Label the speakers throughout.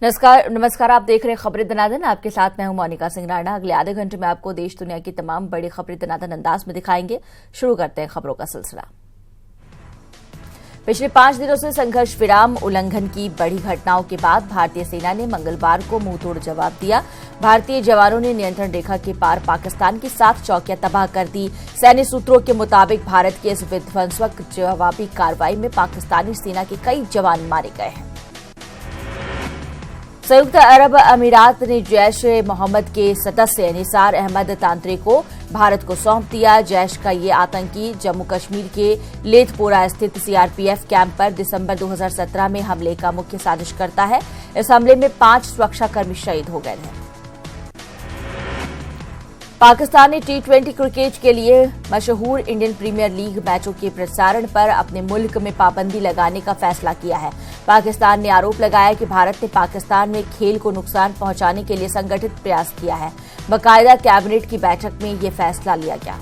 Speaker 1: नमस्कार। आप देख रहे हैं खबरें दनादन। आपके साथ मैं हूं मोनिका सिंह राणा। अगले आधे घंटे में आपको देश दुनिया की तमाम बड़ी खबरें दनादन अंदाज में दिखाएंगे। शुरू करते हैं खबरों का सिलसिला। पिछले 5 दिनों से संघर्ष विराम उल्लंघन की बड़ी घटनाओं के बाद भारतीय सेना ने मंगलवार को मुंहतोड़ जवाब दिया। भारतीय जवानों ने नियंत्रण रेखा के पार पाकिस्तान की 7 चौकियां तबाह कर दी। सैन्य सूत्रों के मुताबिक भारत की इस विध्वंसक जवाबी कार्रवाई में पाकिस्तानी सेना के कई जवान मारे गए हैं। संयुक्त अरब अमीरात ने जैश ए मोहम्मद के सदस्य निसार अहमद तांत्रे को भारत को सौंप दिया। जैश का ये आतंकी जम्मू कश्मीर के लेथपोरा स्थित सीआरपीएफ कैंप पर दिसंबर 2017 में हमले का मुख्य साजिशकर्ता है। इस हमले में 5 सुरक्षाकर्मी शहीद हो गए हैं। पाकिस्तान ने T20 क्रिकेट के लिए मशहूर इंडियन प्रीमियर लीग मैचों के प्रसारण पर अपने मुल्क में पाबंदी लगाने का फैसला किया है। पाकिस्तान ने आरोप लगाया कि भारत ने पाकिस्तान में खेल को नुकसान पहुंचाने के लिए संगठित प्रयास किया है। बाकायदा कैबिनेट की बैठक में यह फैसला लिया गया।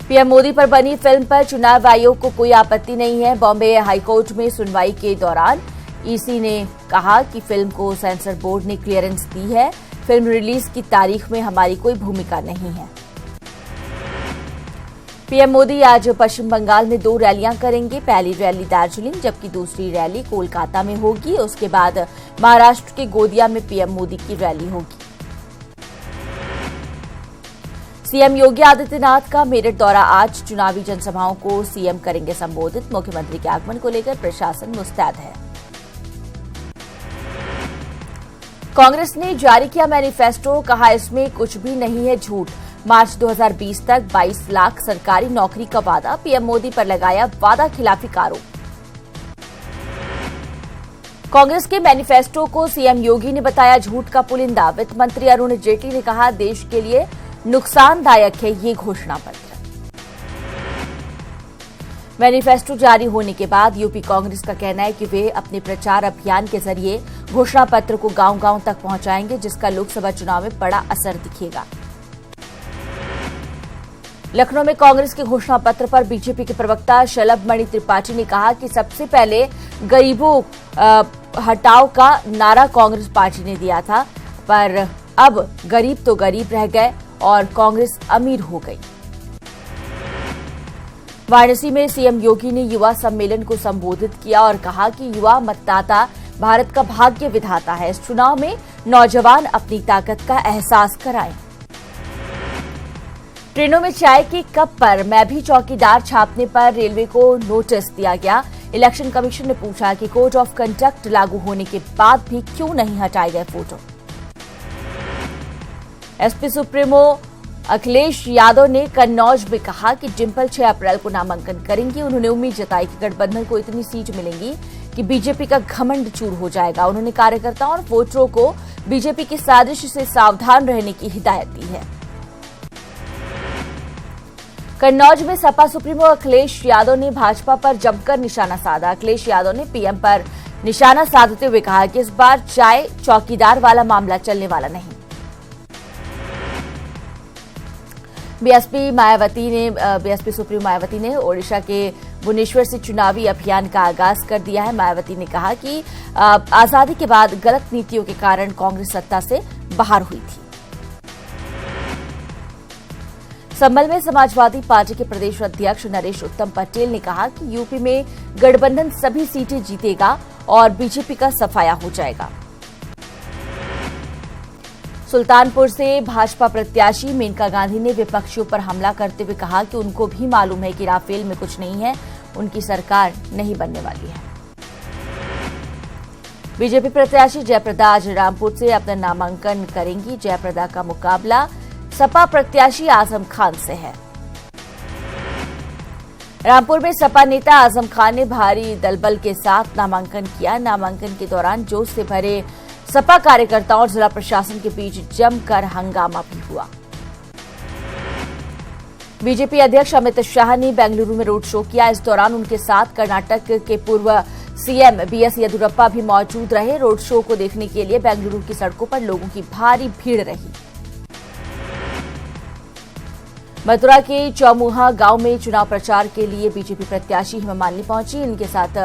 Speaker 1: पीएम मोदी पर बनी फिल्म पर चुनाव आयोग को कोई आपत्ति नहीं है। बॉम्बे हाईकोर्ट में सुनवाई के दौरान ईसी ने कहा कि फिल्म को सेंसर बोर्ड ने क्लियरेंस दी है। फिल्म रिलीज की तारीख में हमारी कोई भूमिका नहीं है। पीएम मोदी आज पश्चिम बंगाल में 2 रैलियां करेंगे। पहली रैली दार्जिलिंग जबकि दूसरी रैली कोलकाता में होगी। उसके बाद महाराष्ट्र के गोदिया में पीएम मोदी की रैली होगी। सीएम योगी आदित्यनाथ का मेरठ दौरा आज। चुनावी जनसभाओं को सीएम करेंगे संबोधित। मुख्यमंत्री के आगमन को लेकर प्रशासन मुस्तैद है। कांग्रेस ने जारी किया मैनिफेस्टो, कहा इसमें कुछ भी नहीं है झूठ। मार्च 2020 तक 22 लाख सरकारी नौकरी का वादा। पीएम मोदी पर लगाया वादा खिलाफी का आरोप। कांग्रेस के मैनिफेस्टो को सीएम योगी ने बताया झूठ का पुलिंदा। वित्त मंत्री अरुण जेटली ने कहा देश के लिए नुकसानदायक है ये घोषणा पत्र। मैनिफेस्टो जारी होने के बाद यूपी कांग्रेस का कहना है कि वे अपने प्रचार अभियान के जरिए घोषणा पत्र को गांव-गांव तक पहुंचाएंगे, जिसका लोकसभा चुनाव में बड़ा असर दिखेगा। लखनऊ में कांग्रेस के घोषणा पत्र पर बीजेपी के प्रवक्ता शलभ मणि त्रिपाठी ने कहा कि सबसे पहले गरीबों हटाओ का नारा कांग्रेस पार्टी ने दिया था, पर अब गरीब तो गरीब रह गए और कांग्रेस अमीर हो गई। वाराणसी में सीएम योगी ने युवा सम्मेलन को संबोधित किया और कहा कि युवा मतदाता भारत का भाग्य विधाता है। इस चुनाव में नौजवान अपनी ताकत का एहसास कराएं। ट्रेनों में चाय के कप पर मैं भी चौकीदार छापने पर रेलवे को नोटिस दिया गया। इलेक्शन कमीशन ने पूछा कि कोड ऑफ कंडक्ट लागू होने के बाद भी क्यों नहीं हटाए गए photo. SP supremo Akhilesh Yadav ने कन्नौज में कहा कि डिंपल 6 अप्रैल को नामांकन करेंगी। उन्होंने उम्मीद जताई कि गठबंधन को इतनी सीट मिलेंगी कि बीजेपी का घमंड चूर हो जाएगा। उन्होंने कार्यकर्ताओं और वोटरों को बीजेपी की साजिश से सावधान रहने की हिदायत दी है। कन्नौज में सपा सुप्रीमो अखिलेश यादव ने भाजपा पर जमकर निशाना साधा। अखिलेश यादव ने पीएम पर निशाना साधते हुए कहा कि इस बार चाय चौकीदार वाला मामला चलने वाला नहीं। बीएसपी सुप्रीमो मायावती ने ओडिशा के भुवनेश्वर से चुनावी अभियान का आगाज कर दिया है। मायावती ने कहा कि आजादी के बाद गलत नीतियों के कारण कांग्रेस सत्ता से बाहर हुई थी। संभल में समाजवादी पार्टी के प्रदेश अध्यक्ष नरेश उत्तम पटेल ने कहा कि यूपी में गठबंधन सभी सीटें जीतेगा और बीजेपी का सफाया हो जाएगा। सुल्तानपुर से भाजपा प्रत्याशी मेनका गांधी ने विपक्षियों पर हमला करते हुए कहा कि उनको भी मालूम है कि राफेल में कुछ नहीं है, उनकी सरकार नहीं बनने वाली है। बीजेपी प्रत्याशी जयप्रदा आज रामपुर से अपना नामांकन करेंगी। जयप्रदा का मुकाबला सपा प्रत्याशी आजम खान से है। रामपुर में सपा नेता आजम खान ने भारी दलबल के साथ नामांकन किया। नामांकन के दौरान जोश से भरे सपा कार्यकर्ताओं और जिला प्रशासन के बीच जमकर हंगामा भी हुआ। बीजेपी अध्यक्ष अमित शाह ने बेंगलुरु में रोड शो किया। इस दौरान उनके साथ कर्नाटक के पूर्व सीएम बीएस येदियुरप्पा भी मौजूद रहे। रोड शो को देखने के लिए बेंगलुरु की सड़कों पर लोगों की भारी भीड़ रही। मथुरा के चौमुहा गांव में चुनाव प्रचार के लिए बीजेपी प्रत्याशी हेमा मालिनी पहुंची। इनके साथ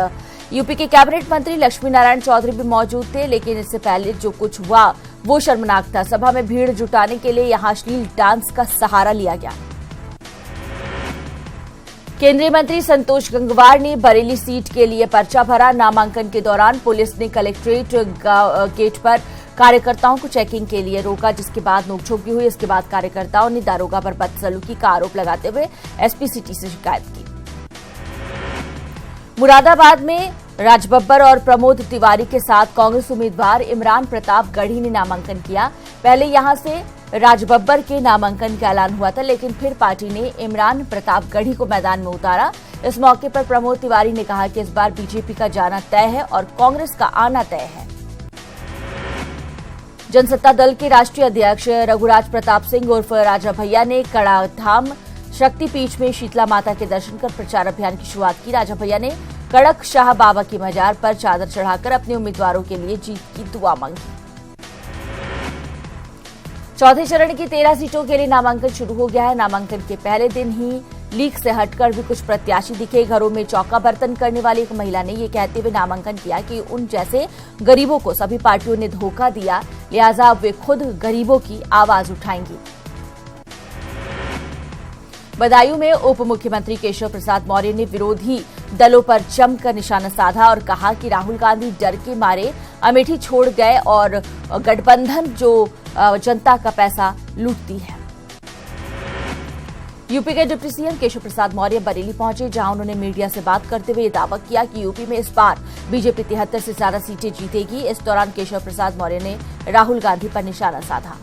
Speaker 1: यूपी के कैबिनेट मंत्री लक्ष्मी नारायण चौधरी भी मौजूद थे, लेकिन इससे पहले जो कुछ हुआ वो शर्मनाक था। सभा में भीड़ जुटाने के लिए यहां अश्लील डांस का सहारा लिया गया। केंद्रीय मंत्री संतोष गंगवार ने बरेली सीट के लिए पर्चा भरा। नामांकन के दौरान पुलिस ने कलेक्ट्रेट गेट पर कार्यकर्ताओं को चेकिंग के लिए रोका, जिसके बाद नोकझोंक भी हुई। इसके बाद कार्यकर्ताओं ने दारोगा पर बदसलूकी का आरोप लगाते हुए एसपी सिटी से शिकायत की। मुरादाबाद में राजबब्बर और प्रमोद तिवारी के साथ कांग्रेस उम्मीदवार इमरान प्रताप गढ़ी ने नामांकन किया। पहले यहां से राजबब्बर के नामांकन का ऐलान हुआ था, लेकिन फिर पार्टी ने इमरान प्रताप गढ़ी को मैदान में उतारा। इस मौके पर प्रमोद तिवारी ने कहा कि इस बार बीजेपी का जाना तय है और कांग्रेस का आना तय है। जनसत्ता दल के राष्ट्रीय अध्यक्ष रघुराज प्रताप सिंह उर्फ राजा भैया ने कड़ाधाम शक्तिपीठ में शीतला माता के दर्शन कर प्रचार अभियान की शुरुआत की। राजा भैया ने कड़क शाह बाबा की मजार पर चादर चढ़ाकर अपने उम्मीदवारों के लिए जीत की दुआ मांगी। चौथे चरण की 13 सीटों के लिए नामांकन शुरू हो गया है। नामांकन के पहले दिन ही लीक से हटकर भी कुछ प्रत्याशी दिखे। घरों में चौका बर्तन करने वाली एक महिला ने यह कहते हुए नामांकन किया कि उन जैसे गरीबों को सभी पार्टियों ने धोखा दिया, लिहाजा अब वे खुद गरीबों की आवाज उठाएंगी। बदायूं में उप मुख्यमंत्री केशव प्रसाद मौर्य ने विरोधी दलों पर जमकर निशाना साधा और कहा कि राहुल गांधी डर के मारे अमेठी छोड़ गए और गठबंधन जो जनता का पैसा लूटती है। यूपी के डिप्टी सीएम केशव प्रसाद मौर्य बरेली पहुंचे, जहां उन्होंने मीडिया से बात करते हुए दावा किया कि यूपी में इस बार बीजेपी 73 से ज्यादा सीटें जीतेगी। इस दौरान केशव प्रसाद मौर्य ने राहुल गांधी पर निशाना साधा।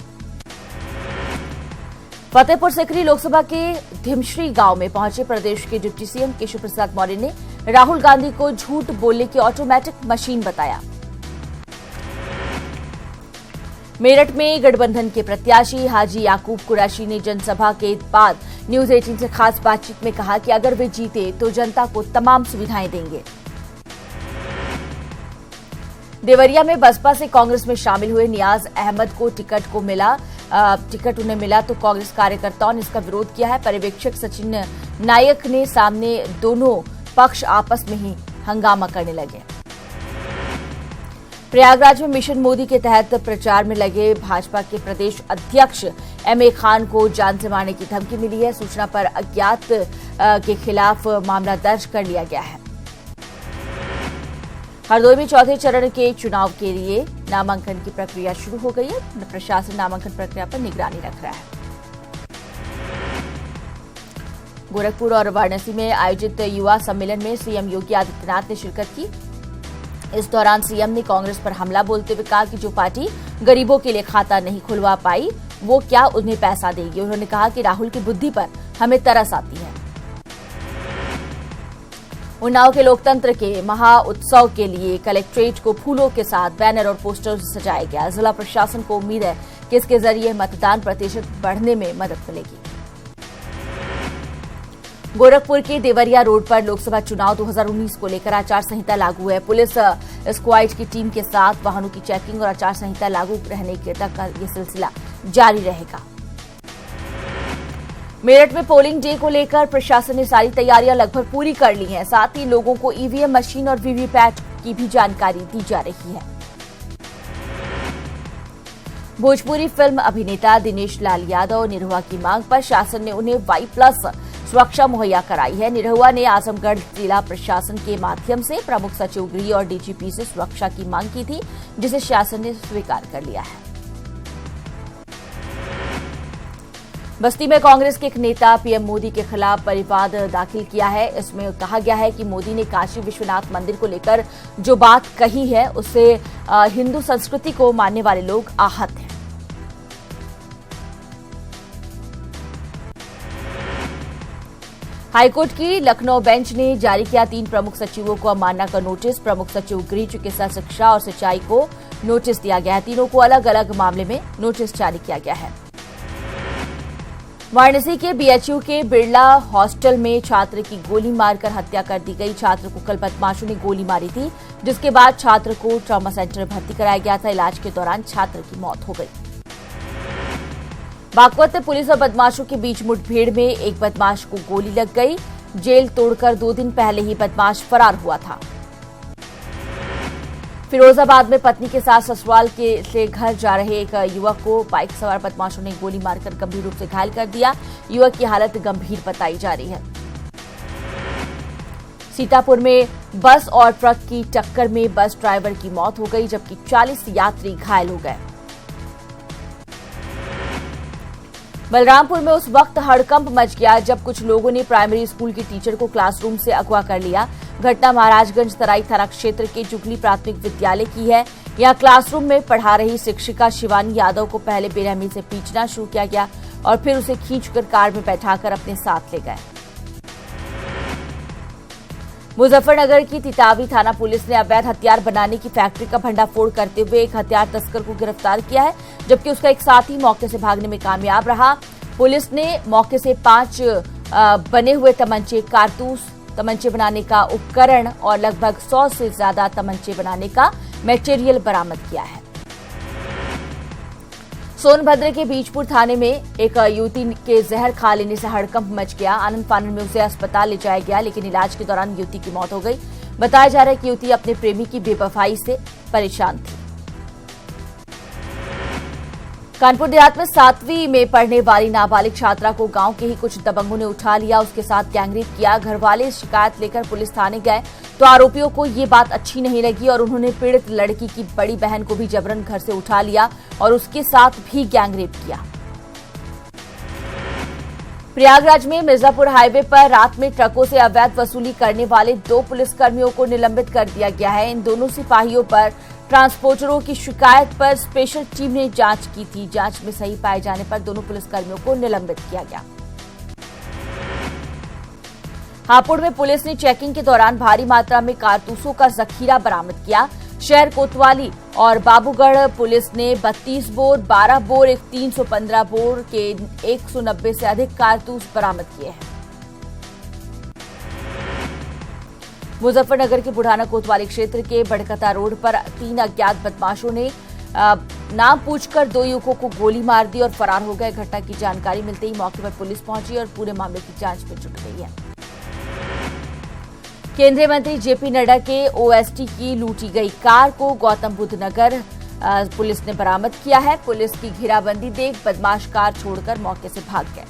Speaker 1: फतेहपुर सीकरी लोकसभा के धिमश्री गांव में पहुंचे प्रदेश के डिप्टी सीएम केशव प्रसाद मौर्य ने राहुल गांधी को झूठ बोलने की ऑटोमेटिक मशीन बताया। मेरठ में गठबंधन के प्रत्याशी हाजी याकूब कुरैशी ने जनसभा के बाद न्यूज 18 से खास बातचीत में कहा कि अगर वे जीते तो जनता को तमाम सुविधाएं देंगे। देवरिया में बसपा से कांग्रेस में शामिल हुए नियाज अहमद को टिकट उन्हें मिला तो कांग्रेस कार्यकर्ताओं ने इसका विरोध किया है। पर्यवेक्षक सचिन नायक ने सामने दोनों पक्ष आपस में ही हंगामा करने लगे। प्रयागराज में मिशन मोदी के तहत प्रचार में लगे भाजपा के प्रदेश अध्यक्ष एमए खान को जान से मारने की धमकी मिली है। सूचना पर अज्ञात के खिलाफ मामला दर्ज कर लिया गया है। हरदोई में चौथे चरण के चुनाव के लिए नामांकन की प्रक्रिया शुरू हो गई है। प्रशासन नामांकन प्रक्रिया पर निगरानी रख रहा है। गोरखपुर और वाराणसी में आयोजित युवा सम्मेलन में सीएम योगी आदित्यनाथ ने शिरकत की। इस दौरान सीएम ने कांग्रेस पर हमला बोलते हुए कहा कि जो पार्टी गरीबों के लिए खाता नहीं खुलवा पाई वो क्या उन्हें पैसा देगी। उन्होंने कहा कि राहुल की बुद्धि पर हमें तरस आती है। उन्नाव के लोकतंत्र के महा उत्सव के लिए कलेक्ट्रेट को फूलों के साथ बैनर और पोस्टर से सजाया गया। जिला प्रशासन को उम्मीद है कि इसके जरिए मतदान प्रतिशत बढ़ने में मदद मिलेगी। गोरखपुर के देवरिया रोड पर लोकसभा चुनाव 2019 को लेकर आचार संहिता लागू है। पुलिस स्क्वाड की टीम के साथ वाहनों की चेकिंग और आचार संहिता लागू रहने तक ये सिलसिला जारी रहेगा। मेरठ में पोलिंग डे को लेकर प्रशासन ने सारी तैयारियां लगभग पूरी कर ली हैं। साथ ही लोगों को ईवीएम मशीन और वीवीपैट की भी जानकारी दी जा रही है। भोजपुरी फिल्म अभिनेता दिनेश लाल यादव निरहुआ की मांग पर शासन ने उन्हें Y+ सुरक्षा मुहैया कराई है। निरहुआ ने आजमगढ़ जिला प्रशासन के माध्यम से प्रमुख सचिव गृह और डीजीपी से सुरक्षा की मांग की थी, जिसे शासन ने स्वीकार कर लिया है। बस्ती में कांग्रेस के एक नेता पीएम मोदी के खिलाफ परिवाद दाखिल किया है। इसमें कहा गया है कि मोदी ने काशी विश्वनाथ मंदिर को लेकर जो बात कही है उससे हिंदू संस्कृति को मानने वाले लोग आहत हैं। हाईकोर्ट की लखनऊ बेंच ने जारी किया 3 प्रमुख सचिवों को अवमानना का नोटिस। प्रमुख सचिव गृह, चिकित्सा, शिक्षा और सिंचाई को नोटिस दिया गया है। तीनों को अलग अलग मामले में नोटिस जारी किया गया है। वाराणसी के बीएचयू के बिरला हॉस्टल में छात्र की गोली मारकर हत्या कर दी गई। छात्र को कल बदमाशों ने गोली मारी थी, जिसके बाद छात्र को ट्रॉमा सेंटर में भर्ती कराया गया था। इलाज के दौरान छात्र की मौत हो गई। बागपत में पुलिस और बदमाशों के बीच मुठभेड़ में एक बदमाश को गोली लग गई। जेल तोड़कर 2 दिन पहले ही बदमाश फरार हुआ था। फिरोजाबाद में पत्नी के साथ ससुराल से घर जा रहे एक युवक को बाइक सवार बदमाशों ने गोली मारकर गंभीर रूप से घायल कर दिया। युवक की हालत गंभीर बताई जा रही है। सीतापुर में बस और ट्रक की टक्कर में बस ड्राइवर की मौत हो गई, जबकि 40 यात्री घायल हो गए। बलरामपुर में उस वक्त हड़कंप मच गया जब कुछ लोगों ने प्राइमरी स्कूल के टीचर को क्लासरूम से अगवा कर लिया। घटना महाराजगंज तराई थाना क्षेत्र के जुगली प्राथमिक विद्यालय की है। यहां क्लासरूम में पढ़ा रही शिक्षिका शिवानी यादव को पहले बेरहमी से पीटना शुरू किया गया और फिर उसे खींचकर कार में बैठाकर अपने साथ ले गए। मुजफ्फरनगर की तितावी थाना पुलिस ने अवैध हथियार बनाने की फैक्ट्री का भंडाफोड़ करते हुए एक हथियार तस्कर को गिरफ्तार किया है, जबकि उसका एक साथी मौके से भागने में कामयाब रहा। पुलिस ने मौके से 5 बने हुए तमंचे, कारतूस, तमंचे बनाने का उपकरण और लगभग 100 से ज्यादा तमंचे बनाने का मटेरियल बरामद किया है। सोनभद्र के बीजपुर थाने में एक युवती के जहर खा लेने से हड़कंप मच गया। आनंद फानन में उसे अस्पताल ले जाया गया, लेकिन इलाज के दौरान युवती की मौत हो गई। बताया जा रहा है कि युवती अपने प्रेमी की बेवफाई से परेशान थी। कानपुर देहात में 7वीं में पढ़ने वाली नाबालिग छात्रा को गांव के ही कुछ दबंगों ने उठा लिया, उसके साथ गैंगरेप किया। घरवाले शिकायत लेकर पुलिस थाने गए तो आरोपियों को ये बात अच्छी नहीं लगी और उन्होंने पीड़ित लड़की की बड़ी बहन को भी जबरन घर से उठा लिया और उसके साथ भी गैंगरेप किया। प्रयागराज में मिर्जापुर हाईवे पर रात में ट्रकों से अवैध वसूली करने वाले 2 पुलिसकर्मियों को निलंबित कर दिया गया है। इन दोनों सिपाहियों पर ट्रांसपोर्टरों की शिकायत पर स्पेशल टीम ने जांच की थी। जांच में सही पाए जाने पर दोनों पुलिसकर्मियों को निलंबित किया गया। हापुड़ में पुलिस ने चेकिंग के दौरान भारी मात्रा में कारतूसों का जखीरा बरामद किया। शहर कोतवाली और बाबूगढ़ पुलिस ने 32 बोर, 12 बोर, एक 315 बोर के 190 से अधिक कारतूस बरामद किए हैं। मुजफ्फरनगर के बुढ़ाना कोतवाली क्षेत्र के बड़कता रोड पर 3 अज्ञात बदमाशों ने नाम पूछकर 2 युवकों को गोली मार दी और फरार हो गए। घटना की जानकारी मिलते ही मौके पर पुलिस पहुंची और पूरे मामले की जांच में जुट गई है। केंद्रीय मंत्री जेपी नड्डा के ओएसटी की लूटी गई कार को गौतम बुद्ध नगर पुलिस ने बरामद किया है। पुलिस की घेराबंदी देख बदमाश कार छोड़कर मौके से भाग गए।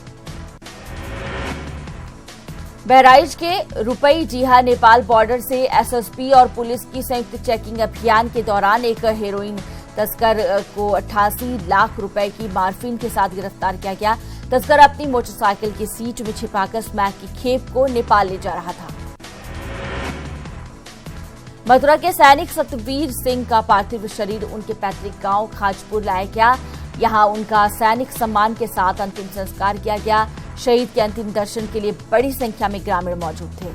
Speaker 1: बहराइच के रुपई जीहा नेपाल बॉर्डर से एसएसपी और पुलिस की संयुक्त चेकिंग अभियान के दौरान एक हेरोइन तस्कर को 88 लाख रुपए की मार्फिन के साथ गिरफ्तार किया गया। तस्कर अपनी मोटरसाइकिल की सीट में छिपाकर स्मैक की खेप को नेपाल ले जा रहा था। मथुरा के सैनिक सतवीर सिंह का पार्थिव शरीर उनके पैतृक गांव खाजपुर लाया गया। यहां उनका सैनिक सम्मान के साथ अंतिम संस्कार किया गया। शहीद के अंतिम दर्शन के लिए बड़ी संख्या में ग्रामीण मौजूद थे।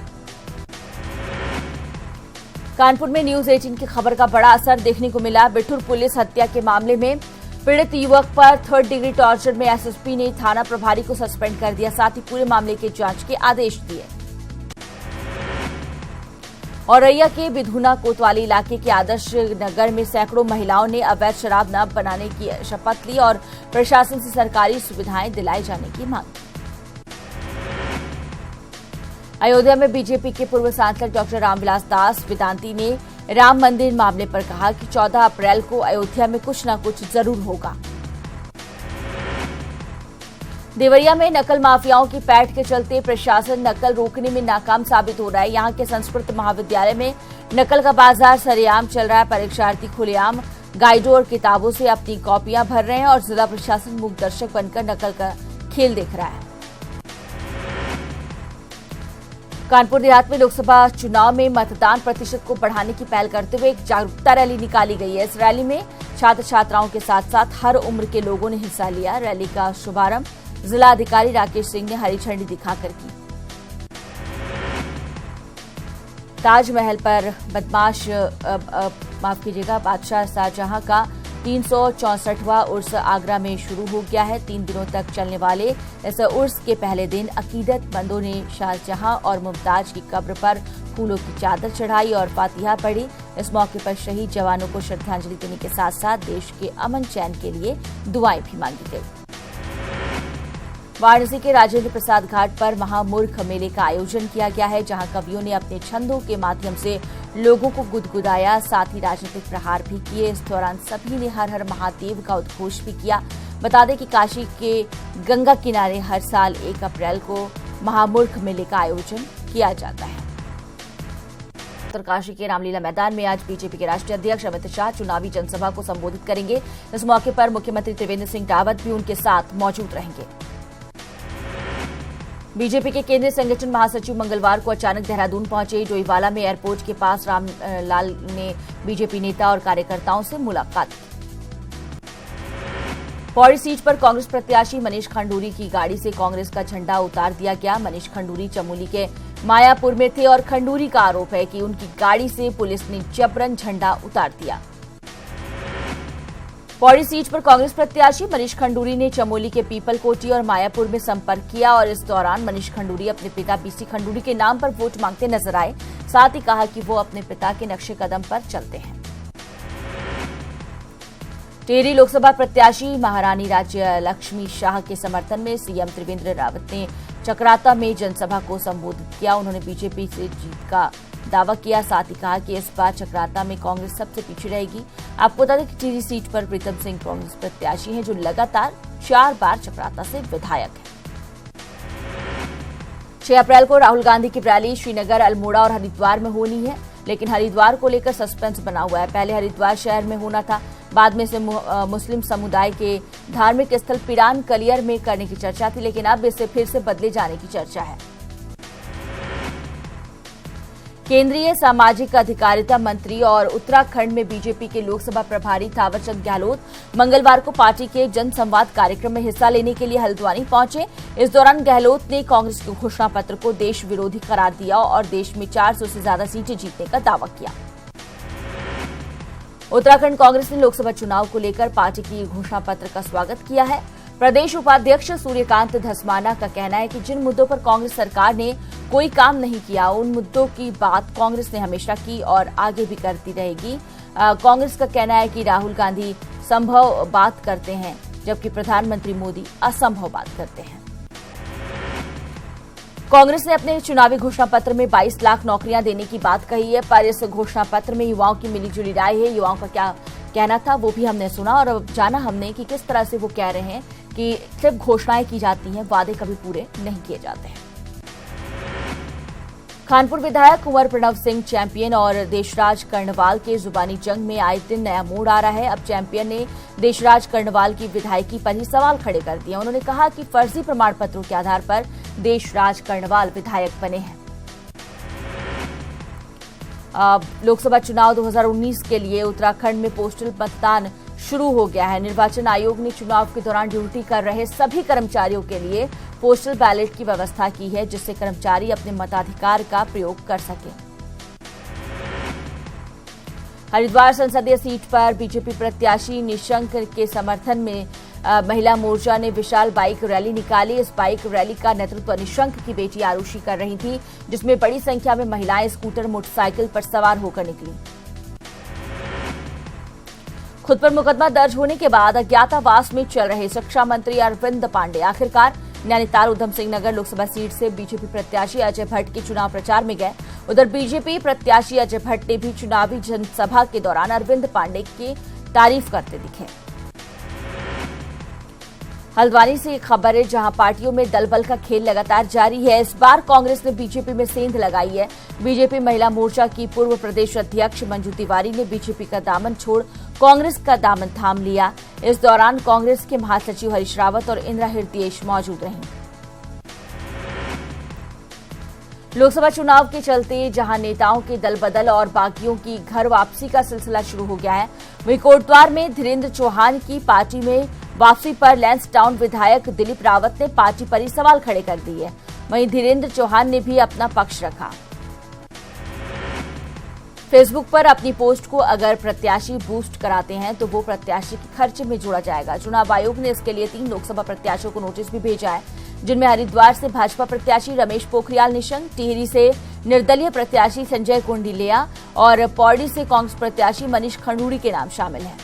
Speaker 1: कानपुर में न्यूज 18 की खबर का बड़ा असर देखने को मिला। बिठूर पुलिस हत्या के मामले में पीड़ित युवक पर 3rd डिग्री टॉर्चर में एसएसपी ने थाना प्रभारी को सस्पेंड कर दिया, साथ ही पूरे मामले की जांच के आदेश दिए। औरैया के बिधुना कोतवाली इलाके के आदर्श नगर में सैकड़ों महिलाओं ने अवैध शराब न बनाने की शपथ ली और प्रशासन से सरकारी सुविधाएं दिलाए जाने की मांग की। अयोध्या में बीजेपी के पूर्व सांसद डॉक्टर रामविलास दास वेदांती ने राम मंदिर मामले पर कहा कि 14 अप्रैल को अयोध्या में कुछ न कुछ जरूर होगा। देवरिया में नकल माफियाओं की पैठ के चलते प्रशासन नकल रोकने में नाकाम साबित हो रहा है। यहां के संस्कृत महाविद्यालय में नकल का बाजार सरेआम चल रहा है। परीक्षार्थी खुलेआम गाइडों और किताबों से अपनी कॉपियां भर रहे हैं और जिला प्रशासन मूक दर्शक बनकर नकल का खेल देख रहा है। कानपुर देहात में लोकसभा चुनाव में मतदान प्रतिशत को बढ़ाने की पहल करते हुए एक जागरूकता रैली निकाली गई है। इस रैली में छात्र छात्राओं के साथ साथ हर उम्र के लोगों ने हिस्सा लिया। रैली का शुभारंभ जिला अधिकारी राकेश सिंह ने हरी झंडी दिखाकर की। ताजमहल पर बादशाह शाहजहां का 364वां उर्स आगरा में शुरू हो गया है। 3 दिनों तक चलने वाले इस उर्स के पहले दिन अकीदतमंदों ने शाहजहां और मुमताज की कब्र पर फूलों की चादर चढ़ाई और फातिहा पढ़ी। इस मौके पर शहीद जवानों को श्रद्धांजलि देने के साथ साथ देश के अमन चैन के लिए दुआएं भी मांगी गई। वाराणसी के राजेंद्र प्रसाद घाट पर महामूर्ख मेले का आयोजन किया गया है, जहां कवियों ने अपने छंदों के माध्यम से लोगों को गुदगुदाया, साथ ही राजनीतिक प्रहार भी किए। इस दौरान सभी ने हर हर महादेव का उद्घोष भी किया। बता दें कि काशी के गंगा किनारे हर साल 1 अप्रैल को महामूर्ख मेले का आयोजन किया जाता है। उत्तरकाशी के रामलीला मैदान में आज बीजेपी के राष्ट्रीय अध्यक्ष अमित शाह चुनावी जनसभा को संबोधित करेंगे। इस मौके पर मुख्यमंत्री त्रिवेंद्र सिंह रावत भी उनके साथ मौजूद रहेंगे। बीजेपी के केंद्रीय संगठन महासचिव मंगलवार को अचानक देहरादून पहुंचे। डोईवाला में एयरपोर्ट के पास रामलाल ने बीजेपी नेता और कार्यकर्ताओं से मुलाकात की। पौड़ी सीट पर कांग्रेस प्रत्याशी मनीष खंडूरी की गाड़ी से कांग्रेस का झंडा उतार दिया गया। मनीष खंडूरी चमोली के मायापुर में थे और खंडूरी का आरोप है कि उनकी गाड़ी से पुलिस ने जबरन झंडा उतार दिया। पौड़ी सीट पर कांग्रेस प्रत्याशी मनीष खंडूरी ने चमोली के पीपल कोटी और मायापुर में संपर्क किया और इस दौरान मनीष खंडूरी अपने पिता बीसी खंडूरी के नाम पर वोट मांगते नजर आए। साथ ही कहा कि वो अपने पिता के नक्शे कदम पर चलते हैं। टिहरी लोकसभा प्रत्याशी महारानी राज्य लक्ष्मी शाह के समर्थन में सीएम त्रिवेंद्र रावत ने चकराता में जनसभा को संबोधित किया। उन्होंने बीजेपी से जीत का दावा किया। साथ ही कहा कि इस बार चकराता में कांग्रेस सबसे पीछे रहेगी। आपको बता दें कि टिहरी सीट पर प्रीतम सिंह कांग्रेस प्रत्याशी हैं जो लगातार 4 बार चकराता से विधायक हैं। 6 अप्रैल को राहुल गांधी की रैली श्रीनगर, अल्मोड़ा और हरिद्वार में होनी है, लेकिन हरिद्वार को लेकर सस्पेंस बना हुआ है। पहले हरिद्वार शहर में होना था, बाद में से मुस्लिम समुदाय के धार्मिक स्थल पिरान कलियर में करने की चर्चा थी, लेकिन अब इसे फिर से बदले जाने की चर्चा है। केंद्रीय सामाजिक अधिकारिता मंत्री और उत्तराखंड में बीजेपी के लोकसभा प्रभारी थावरचंद गहलोत मंगलवार को पार्टी के जनसंवाद कार्यक्रम में हिस्सा लेने के लिए हल्द्वानी पहुंचे। इस दौरान गहलोत ने कांग्रेस के घोषणा पत्र को देश विरोधी करार दिया और देश में 400 से ज्यादा सीटें जीतने का दावा किया। उत्तराखंड कांग्रेस ने लोकसभा चुनाव को लेकर पार्टी की घोषणा पत्र का स्वागत किया है। प्रदेश उपाध्यक्ष सूर्यकांत धस्माना का कहना है कि जिन मुद्दों पर कांग्रेस सरकार ने कोई काम नहीं किया, उन मुद्दों की बात कांग्रेस ने हमेशा की और आगे भी करती रहेगी। कांग्रेस का कहना है कि राहुल गांधी संभव बात करते हैं, जबकि प्रधानमंत्री मोदी असंभव बात करते हैं। कांग्रेस ने अपने चुनावी घोषणा पत्र में 22 लाख नौकरियां देने की बात कही है, पर इस घोषणा पत्र में युवाओं की मिलीजुली राय है। युवाओं का क्या कहना था वो भी हमने सुना और अब जाना हमने कि किस तरह से वो कह रहे हैं कि सिर्फ घोषणाएं की जाती हैं, वादे कभी पूरे नहीं किए जाते हैं। खानपुर विधायक कुंवर प्रणव सिंह चैंपियन और देशराज कर्णवाल के जुबानी जंग में आए दिन नया मोड़ आ रहा है। अब चैंपियन ने देशराज कर्णवाल की विधायकी पर ही सवाल खड़े कर दिए। उन्होंने कहा कि फर्जी प्रमाण पत्रों के आधार पर देशराज कर्णवाल विधायक बने हैं। लोकसभा चुनाव 2019 के लिए उत्तराखंड में पोस्टल मतदान शुरू हो गया है। निर्वाचन आयोग ने चुनाव के दौरान ड्यूटी कर रहे सभी कर्मचारियों के लिए पोस्टल बैलेट की व्यवस्था की है, जिससे कर्मचारी अपने मताधिकार का प्रयोग कर सकें। हरिद्वार संसदीय सीट पर बीजेपी प्रत्याशी निशंक के समर्थन में महिला मोर्चा ने विशाल बाइक रैली निकाली। इस बाइक रैली का नेतृत्व निशंक की बेटी आरुषि कर रही थी, जिसमें बड़ी संख्या में महिलाएं स्कूटर, मोटरसाइकिल पर सवार होकर निकली। खुद पर मुकदमा दर्ज होने के बाद अज्ञातवास में चल रहे शिक्षा मंत्री अरविंद पांडे आखिरकार नैनीताल उधम सिंह नगर लोकसभा सीट से बीजेपी प्रत्याशी अजय भट्ट के चुनाव प्रचार में गए। उधर बीजेपी प्रत्याशी अजय भट्ट ने भी चुनावी जनसभा के दौरान अरविंद पांडे की तारीफ करते दिखे। हल्द्वानी से खबर है, जहां पार्टियों में दल बल का खेल लगातार जारी है। इस बार कांग्रेस ने बीजेपी में सेंध लगाई है। बीजेपी महिला मोर्चा की पूर्व प्रदेश अध्यक्ष मंजू तिवारी ने बीजेपी का दामन छोड़ कांग्रेस का दामन थाम लिया। इस दौरान कांग्रेस के महासचिव हरीश रावत और इंदिरा हृदयेश मौजूद रहीं। लोकसभा चुनाव के चलते जहां नेताओं के दल बदल और बागियों की घर वापसी का सिलसिला शुरू हो गया है, वहीं कोटद्वार में धीरेन्द्र चौहान की पार्टी में वापसी पर लैंसडाउन विधायक दिलीप रावत ने पार्टी पर ही सवाल खड़े कर दिए। वहीं धीरेन्द्र चौहान ने भी अपना पक्ष रखा। फेसबुक पर अपनी पोस्ट को अगर प्रत्याशी बूस्ट कराते हैं तो वो प्रत्याशी के खर्चे में जोड़ा जाएगा। चुनाव आयोग ने इसके लिए 3 लोकसभा प्रत्याशियों को नोटिस भी भेजा है, जिनमें हरिद्वार से भाजपा प्रत्याशी रमेश पोखरियाल निशंक, टिहरी से निर्दलीय प्रत्याशी संजय कुंडिलिया और पौड़ी से कांग्रेस प्रत्याशी मनीष खंडूरी के नाम शामिल हैं।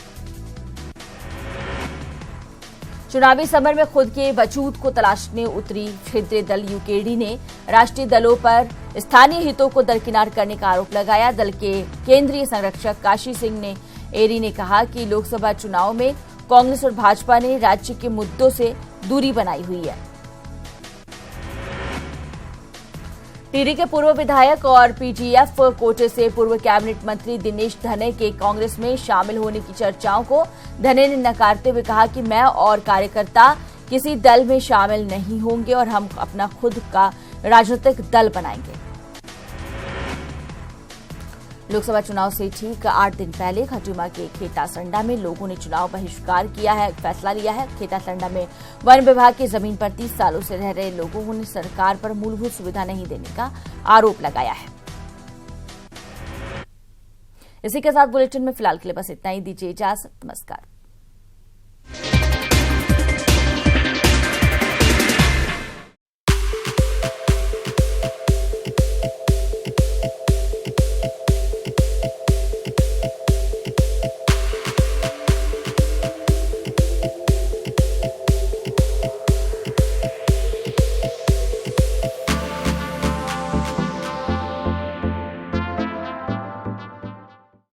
Speaker 1: चुनावी समर में खुद के वजूद को तलाशने उतरी क्षेत्रीय दल यूकेडी ने राष्ट्रीय दलों पर स्थानीय हितों को दरकिनार करने का आरोप लगाया। दल के केंद्रीय संरक्षक काशी सिंह एरी ने कहा कि लोकसभा चुनाव में कांग्रेस और भाजपा ने राज्य के मुद्दों से दूरी बनाई हुई है। टिहरी के पूर्व विधायक और पीजीएफ कोटे से पूर्व कैबिनेट मंत्री दिनेश धने के कांग्रेस में शामिल होने की चर्चाओं को धने ने नकारते हुए कहा कि मैं और कार्यकर्ता किसी दल में शामिल नहीं होंगे और हम अपना खुद का राजनीतिक दल बनाएंगे। लोकसभा चुनाव से ठीक 8 दिन पहले खटीमा के खेतासंडा में लोगों ने चुनाव बहिष्कार किया है, फैसला लिया है। खेतासंडा में वन विभाग की जमीन पर 30 सालों से रह रहे लोगों ने सरकार पर मूलभूत सुविधा नहीं देने का आरोप लगाया है। इसी के साथ बुलेटिन में फिलहाल के लिए बस इतना ही। दीजिए इजाजत। नमस्कार।